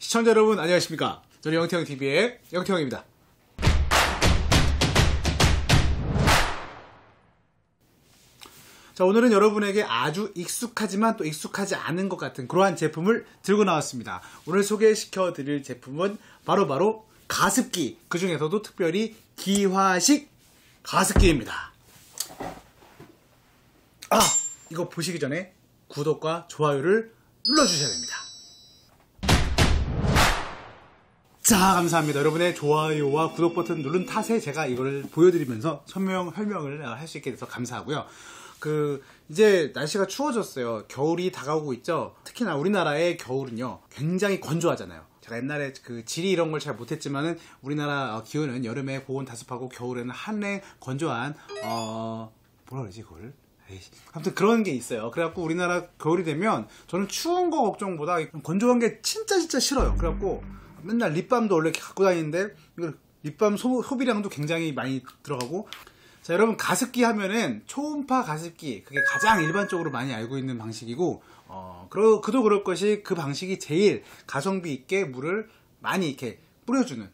시청자 여러분 안녕하십니까? 저는 영태형TV의 영태형입니다. 자, 오늘은 여러분에게 아주 익숙하지만 또 익숙하지 않은 것 같은 그러한 제품을 들고 나왔습니다. 오늘 소개시켜 드릴 제품은 바로 가습기, 그 중에서도 특별히 기화식 가습기입니다. 이거 보시기 전에 구독과 좋아요를 눌러주셔야 됩니다. 자, 감사합니다. 여러분의 좋아요와 구독 버튼 누른 탓에 제가 이거를 보여드리면서 설명을 할 수 있게 돼서 감사하고요. 이제 날씨가 추워졌어요. 겨울이 다가오고 있죠. 특히나 우리나라의 겨울은요, 굉장히 건조하잖아요. 제가 옛날에 지리 이런 걸 잘 못했지만은 우리나라 기온은 여름에 고온 다습하고 겨울에는 한랭 건조한, 뭐라 그러지, 그걸? 아무튼 그런 게 있어요. 그래갖고 우리나라 겨울이 되면 저는 추운 거 걱정보다 건조한 게 진짜 싫어요. 그래갖고 맨날 립밤도 원래 이렇게 갖고 다니는데 립밤 소비량도 굉장히 많이 들어가고. 자, 여러분, 가습기 하면은 초음파 가습기, 그게 가장 일반적으로 많이 알고 있는 방식이고, 그도 그럴 것이 그 방식이 제일 가성비 있게 물을 많이 이렇게 뿌려주는,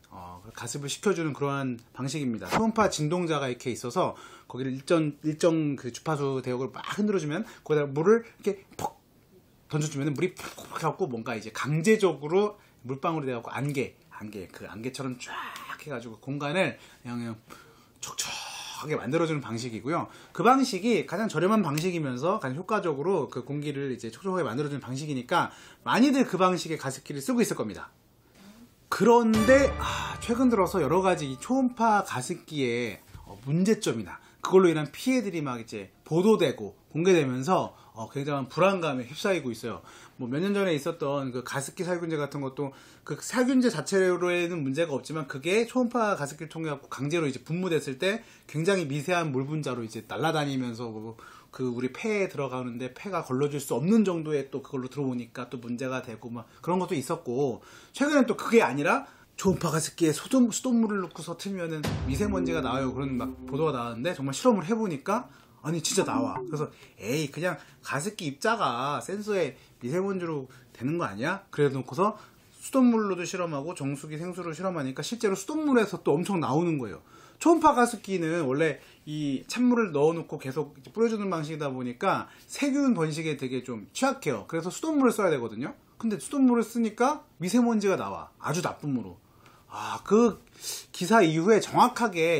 가습을 시켜주는 그러한 방식입니다. 초음파 진동자가 이렇게 있어서 거기를 일정 그 주파수 대역을 막 흔들어주면 거기다 물을 이렇게 퍽 던져주면 물이 푹 해갖고 뭔가 이제 강제적으로 물방울이 돼갖고 안개처럼 쫙 해가지고 공간을 그냥 촉촉하게 만들어주는 방식이고요. 그 방식이 가장 저렴한 방식이면서 가장 효과적으로 그 공기를 이제 촉촉하게 만들어주는 방식이니까 많이들 그 방식의 가습기를 쓰고 있을 겁니다. 그런데 최근 들어서 여러 가지 이 초음파 가습기의 문제점이나 그걸로 인한 피해들이 막 이제 보도되고 공개되면서 굉장한 불안감에 휩싸이고 있어요. 뭐 몇 년 전에 있었던 그 가습기 살균제 같은 것도 그 살균제 자체로에는 문제가 없지만 그게 초음파 가습기를 통해 갖고 강제로 이제 분무됐을 때 굉장히 미세한 물 분자로 이제 날아다니면서 우리 폐에 들어가는데 폐가 걸러줄 수 없는 정도의 또 그걸로 들어오니까 또 문제가 되고 막 그런 것도 있었고, 최근엔 또 그게 아니라 초음파 가습기에 수돗물을 넣고서 틀면은 미세먼지가 나와요. 그런 막 보도가 나왔는데 정말 실험을 해보니까 아니 진짜 나와. 그래서 그냥 가습기 입자가 센서에 미세먼지로 되는 거 아니야? 그래 놓고서 수돗물로도 실험하고 정수기 생수로 실험하니까 실제로 수돗물에서 또 엄청 나오는 거예요. 초음파 가습기는 원래 이 찬물을 넣어놓고 계속 뿌려주는 방식이다 보니까 세균 번식에 되게 좀 취약해요. 그래서 수돗물을 써야 되거든요. 근데 수돗물을 쓰니까 미세먼지가 나와. 아주 나쁜 물로. 그 기사 이후에 정확하게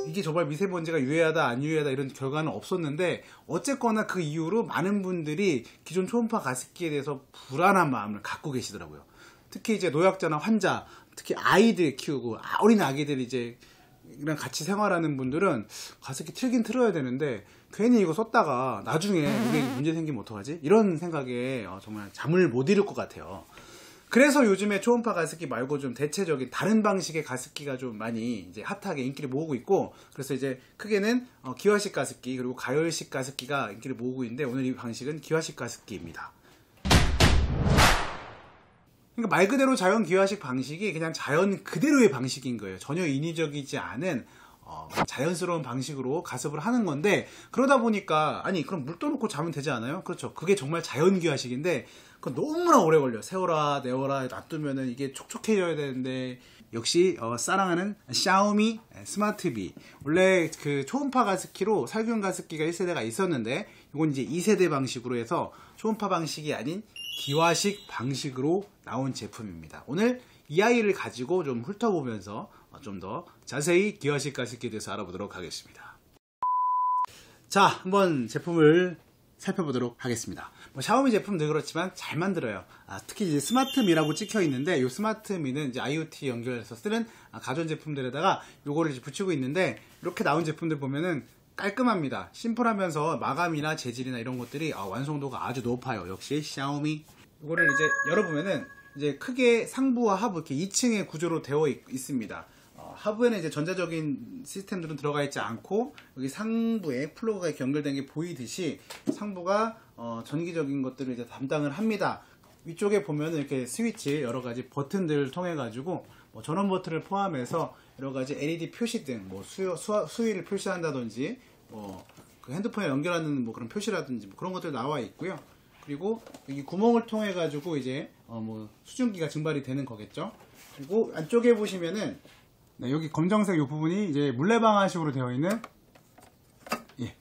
이게 정말 미세먼지가 유해하다 안 유해하다 이런 결과는 없었는데, 어쨌거나 그 이후로 많은 분들이 기존 초음파 가습기에 대해서 불안한 마음을 갖고 계시더라고요. 특히 이제 노약자나 환자, 특히 아이들 키우고 어린 아기들이 이제 이랑 같이 생활하는 분들은 가습기 틀긴 틀어야 되는데 괜히 이거 썼다가 나중에 우리 문제 생기면 어떡하지? 이런 생각에 정말 잠을 못 이룰 것 같아요. 그래서 요즘에 초음파 가습기 말고 좀 대체적인 다른 방식의 가습기가 좀 많이 이제 핫하게 인기를 모으고 있고, 그래서 이제 크게는 기화식 가습기 그리고 가열식 가습기가 인기를 모으고 있는데, 오늘 이 방식은 기화식 가습기입니다. 그러니까 말 그대로 자연 기화식 방식이 그냥 자연 그대로의 방식인 거예요. 전혀 인위적이지 않은 자연스러운 방식으로 가습을 하는 건데, 그러다 보니까 그럼 물 떠놓고 자면 되지 않아요? 그렇죠. 그게 정말 자연 기화식인데 그건 너무나 오래 걸려. 세워라 내워라 놔두면은 이게 촉촉해져야 되는데, 역시 사랑하는 샤오미 스마트비, 원래 그 초음파 가습기로 살균 가습기가 1세대가 있었는데 이건 이제 2세대 방식으로 해서 초음파 방식이 아닌 기화식 방식으로 나온 제품입니다. 오늘 이 아이를 가지고 좀 훑어보면서 좀 더 자세히 기화식 가습기에 대해서 알아보도록 하겠습니다. 자, 한번 제품을 살펴보도록 하겠습니다. 샤오미 제품도 그렇지만 잘 만들어요. 특히 이제 스마트미라고 찍혀 있는데, 이 스마트미는 이제 IoT 연결해서 쓰는 가전제품들에다가 요거를 이제 붙이고 있는데, 이렇게 나온 제품들 보면은 깔끔합니다. 심플하면서 마감이나 재질이나 이런 것들이 완성도가 아주 높아요. 역시 샤오미. 이거를 이제 열어보면은 이제 크게 상부와 하부 이렇게 2층의 구조로 되어 있습니다. 하부에는 이제 전자적인 시스템들은 들어가 있지 않고, 여기 상부에 플러그가 이렇게 연결된 게 보이듯이 상부가 전기적인 것들을 이제 담당을 합니다. 위쪽에 보면 이렇게 스위치 여러 가지 버튼들을 통해 가지고 전원 버튼을 포함해서 여러 가지 LED 표시등, 수위를 표시한다든지 그 핸드폰에 연결하는 그런 표시라든지 그런 것들 나와 있고요. 그리고 여기 구멍을 통해 가지고 이제 뭐 수증기가 증발이 되는 거겠죠. 그리고 안쪽에 보시면은 네, 여기 검정색 이 부분이 이제 물레방아식으로 되어 있는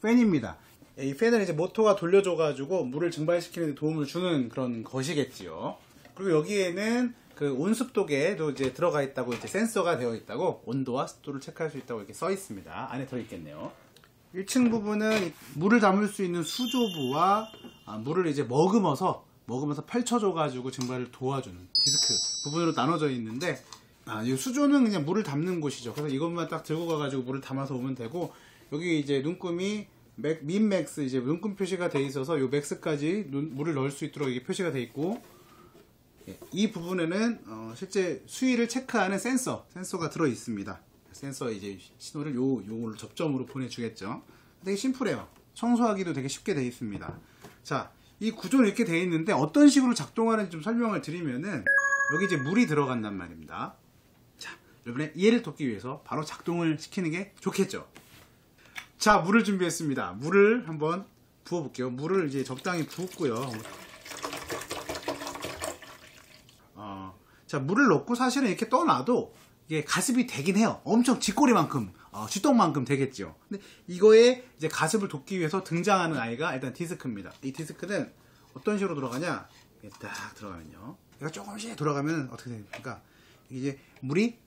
팬입니다. 이 팬은 이제 모터가 돌려줘가지고 물을 증발시키는 데 도움을 주는 그런 것이겠지요. 그리고 여기에는 그 온습도계도 이제 들어가 있다고, 이제 센서가 되어 있다고, 온도와 습도를 체크할 수 있다고 이렇게 써 있습니다. 안에 들어있겠네요. 1층 부분은 물을 담을 수 있는 수조부와 물을 이제 머금어서 펼쳐줘가지고 증발을 도와주는 디스크 부분으로 나눠져 있는데, 이 수조는 그냥 물을 담는 곳이죠. 그래서 이것만 딱 들고 가가지고 물을 담아서 오면 되고, 여기 이제 눈금이 민 맥스, 이제 눈금 표시가 돼 있어서 이 맥스까지 물을 넣을 수 있도록 이게 표시가 돼 있고, 이 부분에는 실제 수위를 체크하는 센서가 들어 있습니다. 센서 이제 신호를 요걸 접점으로 보내주겠죠. 되게 심플해요. 청소하기도 되게 쉽게 되어 있습니다. 자, 이 구조는 이렇게 되어 있는데 어떤 식으로 작동하는지 좀 설명을 드리면은, 여기 이제 물이 들어간단 말입니다. 자, 여러분의 이해를 돕기 위해서 바로 작동을 시키는 게 좋겠죠. 자, 물을 준비했습니다. 물을 한번 부어 볼게요. 물을 이제 적당히 붓고요. 자, 물을 넣고 사실은 이렇게 떠놔도 이게 가습이 되긴 해요. 엄청 쥐꼬리만큼, 쥐똥만큼 되겠죠. 근데 이거에 이제 가습을 돕기 위해서 등장하는 아이가 일단 디스크입니다. 이 디스크는 어떤 식으로 돌아가냐? 이게 딱 들어가면요. 얘가 조금씩 돌아가면 어떻게 됩니까? 이제 물이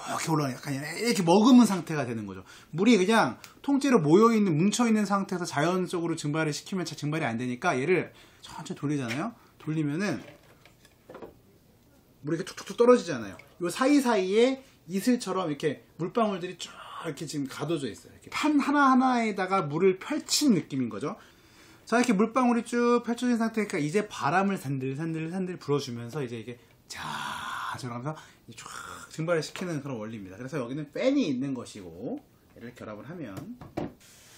이렇게 올라가요. 약간 이렇게 머금은 상태가 되는 거죠. 물이 그냥 통째로 모여있는, 뭉쳐있는 상태에서 자연적으로 증발을 시키면 증발이 안 되니까 얘를 천천히 돌리잖아요. 돌리면은 물이 이렇게 툭툭툭 떨어지잖아요. 요 사이사이에 이슬처럼 이렇게 물방울들이 쭉 이렇게 지금 가둬져 있어요. 이렇게 판 하나하나에다가 물을 펼친 느낌인 거죠. 자, 이렇게 물방울이 쭉 펼쳐진 상태니까 이제 바람을 산들산들 불어주면서 이제 이게 자 들어가면서 쭉 증발을 시키는 그런 원리입니다. 그래서 여기는 팬이 있는 것이고, 얘를 결합을 하면,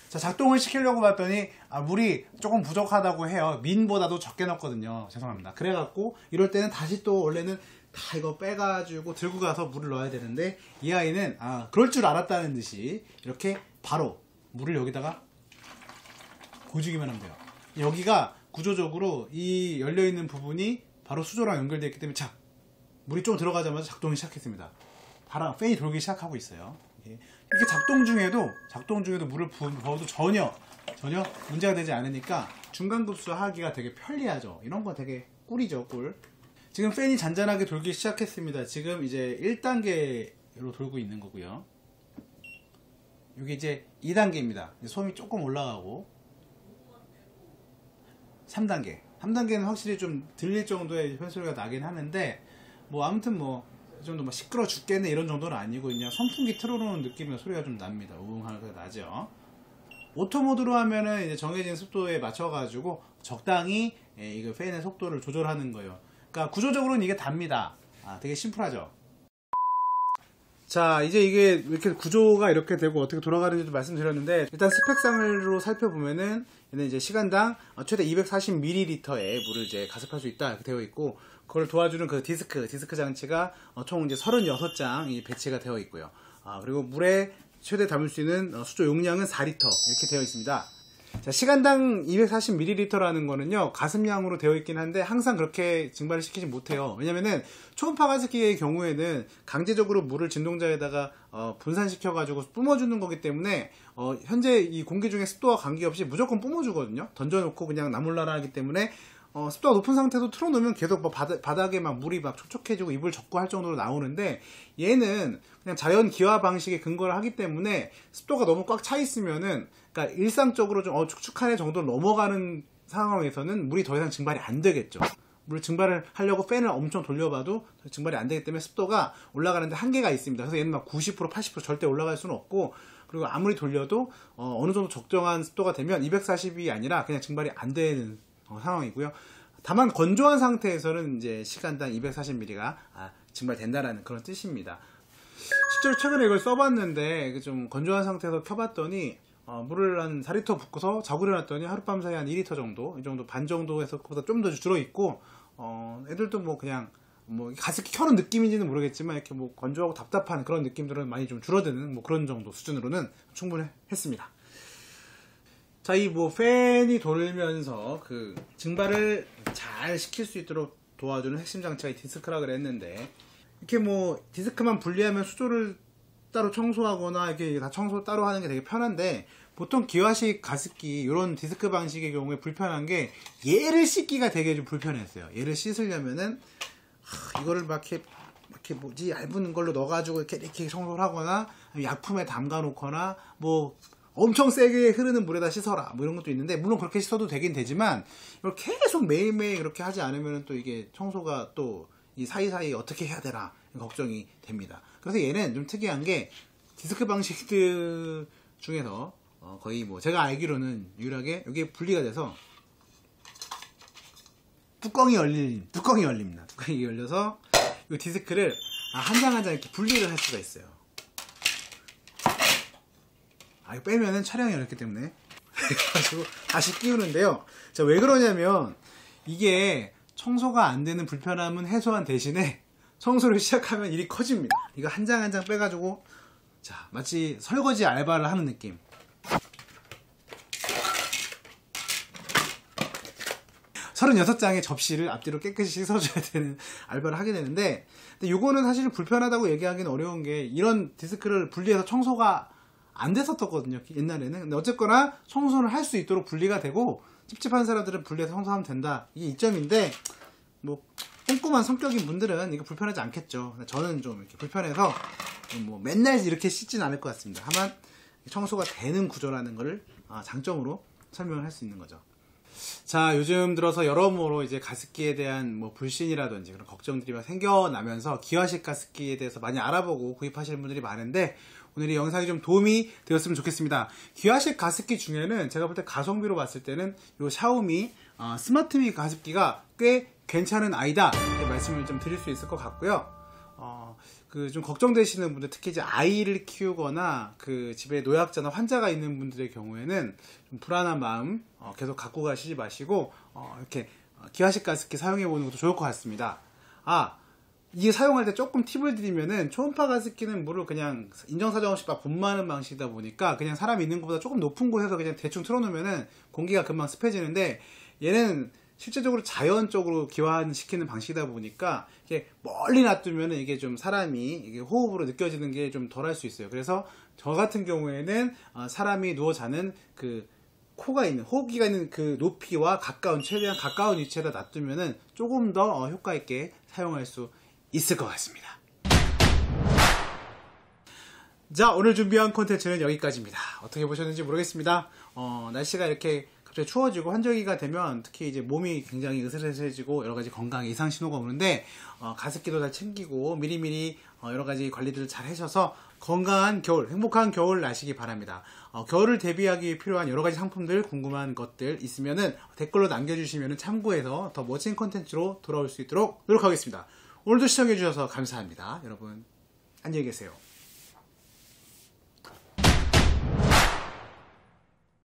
자, 작동을 시키려고 봤더니 물이 조금 부족하다고 해요. 민보다도 적게 넣었거든요. 죄송합니다. 그래갖고 이럴 때는 다시 또 원래는 다 이거 빼가지고 들고 가서 물을 넣어야 되는데, 이 아이는 그럴 줄 알았다는 듯이 이렇게 바로 물을 여기다가 고주기만 하면 돼요. 여기가 구조적으로 이 열려있는 부분이 바로 수조랑 연결되어 있기 때문에, 자, 물이 좀 들어가자마자 작동이 시작했습니다. 팬이 돌기 시작하고 있어요. 이렇게 작동 중에도 물을 부어도 전혀 문제가 되지 않으니까 중간급수 하기가 되게 편리하죠. 이런 거 되게 꿀이죠, 꿀. 지금 팬이 잔잔하게 돌기 시작했습니다. 지금 이제 1단계로 돌고 있는 거고요. 이게 이제 2단계입니다. 솜이 조금 올라가고, 3단계는 확실히 좀 들릴 정도의 팬소리가 나긴 하는데, 뭐 아무튼 뭐 이 정도 막 시끄러 죽겠네 이런 정도는 아니고, 그냥 선풍기 틀어놓은 느낌의 소리가 좀 납니다. 우웅하게 나죠. 오토 모드로 하면은 이제 정해진 습도에 맞춰가지고 적당히 이거 팬의 속도를 조절하는 거예요. 그러니까 구조적으로는 이게 답니다. 되게 심플하죠. 자, 이제 이게 이렇게 구조가 이렇게 되고 어떻게 돌아가는지도 말씀드렸는데, 일단 스펙상으로 살펴보면은 얘는 이제 시간당 최대 240ml의 물을 이제 가습할 수 있다 이렇게 되어 있고, 그걸 도와주는 그 디스크 장치가 총 이제 36장이 배치가 되어 있고요. 그리고 물에 최대 담을 수 있는 수조 용량은 4리터 이렇게 되어 있습니다. 자, 시간당 240ml라는 거는요, 가습량으로 되어 있긴 한데 항상 그렇게 증발을 시키지 못해요. 왜냐면은 초음파 가습기의 경우에는 강제적으로 물을 진동자에다가 분산시켜 가지고 뿜어주는 거기 때문에 현재 이 공기 중에 습도와 관계없이 무조건 뿜어주거든요. 던져놓고 그냥 나몰라라 하기 때문에 습도가 높은 상태에서 틀어놓으면 계속 뭐 바닥에 막 물이 막 촉촉해지고 이불 젖고 할 정도로 나오는데, 얘는 그냥 자연 기화 방식에 근거를 하기 때문에 습도가 너무 꽉 차 있으면은, 그러니까 일상적으로 좀 축축하네 정도를 넘어가는 상황에서는 물이 더 이상 증발이 안 되겠죠. 물 증발을 하려고 팬을 엄청 돌려봐도 증발이 안 되기 때문에 습도가 올라가는데 한계가 있습니다. 그래서 얘는 막 90%, 80% 절대 올라갈 수는 없고, 그리고 아무리 돌려도 어느 정도 적정한 습도가 되면 240이 아니라 그냥 증발이 안 되는 상황이고요. 다만 건조한 상태에서는 이제 시간당 240ml가 증발된다라는 그런 뜻입니다. 실제로 최근에 이걸 써봤는데, 좀 건조한 상태에서 켜봤더니 물을 한 4리터 붓고서 자고 일어났더니 하룻밤 사이에 한 2리터 정도, 이 정도 반 정도에서 그보다 좀 더 들어있고, 애들도 뭐 그냥 뭐 가습기 켜는 느낌인지는 모르겠지만 이렇게 뭐 건조하고 답답한 그런 느낌들은 많이 좀 줄어드는 뭐 그런 정도 수준으로는 충분했습니다. 자, 이 뭐 팬이 돌면서 그 증발을 잘 시킬 수 있도록 도와주는 핵심 장치가 이 디스크라 그랬는데, 이렇게 뭐 디스크만 분리하면 수조를 따로 청소하거나 이렇게 다 청소 따로 하는 게 되게 편한데, 보통 기화식 가습기 이런 디스크 방식의 경우에 불편한 게 얘를 씻기가 되게 좀 불편했어요. 얘를 씻으려면은 이거를 막 이렇게 뭐지 얇은 걸로 넣어가지고 이렇게 청소를 하거나 약품에 담가 놓거나 뭐 엄청 세게 흐르는 물에다 씻어라 뭐 이런 것도 있는데, 물론 그렇게 씻어도 되긴 되지만 이걸 계속 매일매일 그렇게 하지 않으면 또 이게 청소가 또 이 사이사이 어떻게 해야 되나 걱정이 됩니다. 그래서 얘는 좀 특이한 게 디스크 방식들 중에서 거의 뭐 제가 알기로는 유일하게 이게 분리가 돼서 뚜껑이 열립니다. 뚜껑이 열려서 이 디스크를 한 장 한 장 이렇게 분리를 할 수가 있어요. 이거 빼면은 촬영이 어렵기 때문에 그래가지고 다시 끼우는데요. 자, 왜 그러냐면 이게 청소가 안 되는 불편함은 해소한 대신에 청소를 시작하면 일이 커집니다. 이거 한 장 한 장 빼가지고 자, 마치 설거지 알바를 하는 느낌. 36장의 접시를 앞뒤로 깨끗이 씻어줘야 되는 알바를 하게 되는데, 근데 요거는 사실 불편하다고 얘기하기는 어려운 게 이런 디스크를 분리해서 청소가 안 됐었거든요, 옛날에는. 근데 어쨌거나 청소를 할 수 있도록 분리가 되고 찝찝한 사람들은 분리해서 청소하면 된다, 이게 이점인데, 뭐 꼼꼼한 성격인 분들은 이거 불편하지 않겠죠. 저는 좀 이렇게 불편해서 뭐 맨날 이렇게 씻진 않을 것 같습니다. 다만 청소가 되는 구조라는 것을 장점으로 설명을 할 수 있는 거죠. 자, 요즘 들어서 여러모로 이제 가습기에 대한 뭐 불신이라든지 그런 걱정들이 막 생겨나면서 기화식 가습기에 대해서 많이 알아보고 구입하시는 분들이 많은데, 오늘 이 영상이 좀 도움이 되었으면 좋겠습니다. 기화식 가습기 중에는 제가 볼 때 가성비로 봤을 때는 요 샤오미 스마트미 가습기가 꽤 괜찮은 아이다, 이렇게 말씀을 좀 드릴 수 있을 것 같고요. 그 좀 걱정되시는 분들, 특히 이제 아이를 키우거나 그 집에 노약자나 환자가 있는 분들의 경우에는 좀 불안한 마음 계속 갖고 가시지 마시고 이렇게 기화식 가습기 사용해 보는 것도 좋을 것 같습니다. 이게 사용할 때 조금 팁을 드리면은, 초음파 가습기는 물을 그냥 인정사정 없이 막 분무하는 방식이다 보니까 그냥 사람 있는 것보다 조금 높은 곳에서 그냥 대충 틀어놓으면은 공기가 금방 습해지는데, 얘는 실제적으로 자연적으로 기화시키는 방식이다 보니까 이게 멀리 놔두면은 이게 좀 사람이 이게 호흡으로 느껴지는 게 좀 덜할 수 있어요. 그래서 저 같은 경우에는 사람이 누워 자는 그 코가 있는, 호흡기가 있는 그 높이와 최대한 가까운 위치에다 놔두면은 조금 더 효과 있게 사용할 수 있을 것 같습니다. 자, 오늘 준비한 콘텐츠는 여기까지입니다. 어떻게 보셨는지 모르겠습니다. 날씨가 이렇게 갑자기 추워지고 환절기가 되면 특히 이제 몸이 굉장히 으슬으슬해지고 여러 가지 건강 이상 신호가 오는데, 가습기도 잘 챙기고 미리미리 여러 가지 관리들을 잘 하셔서 건강한 겨울, 행복한 겨울 나시기 바랍니다. 겨울을 대비하기 필요한 여러 가지 상품들, 궁금한 것들 있으면은 댓글로 남겨주시면 참고해서 더 멋진 콘텐츠로 돌아올 수 있도록 노력하겠습니다. 오늘도 시청해주셔서 감사합니다. 여러분, 안녕히 계세요.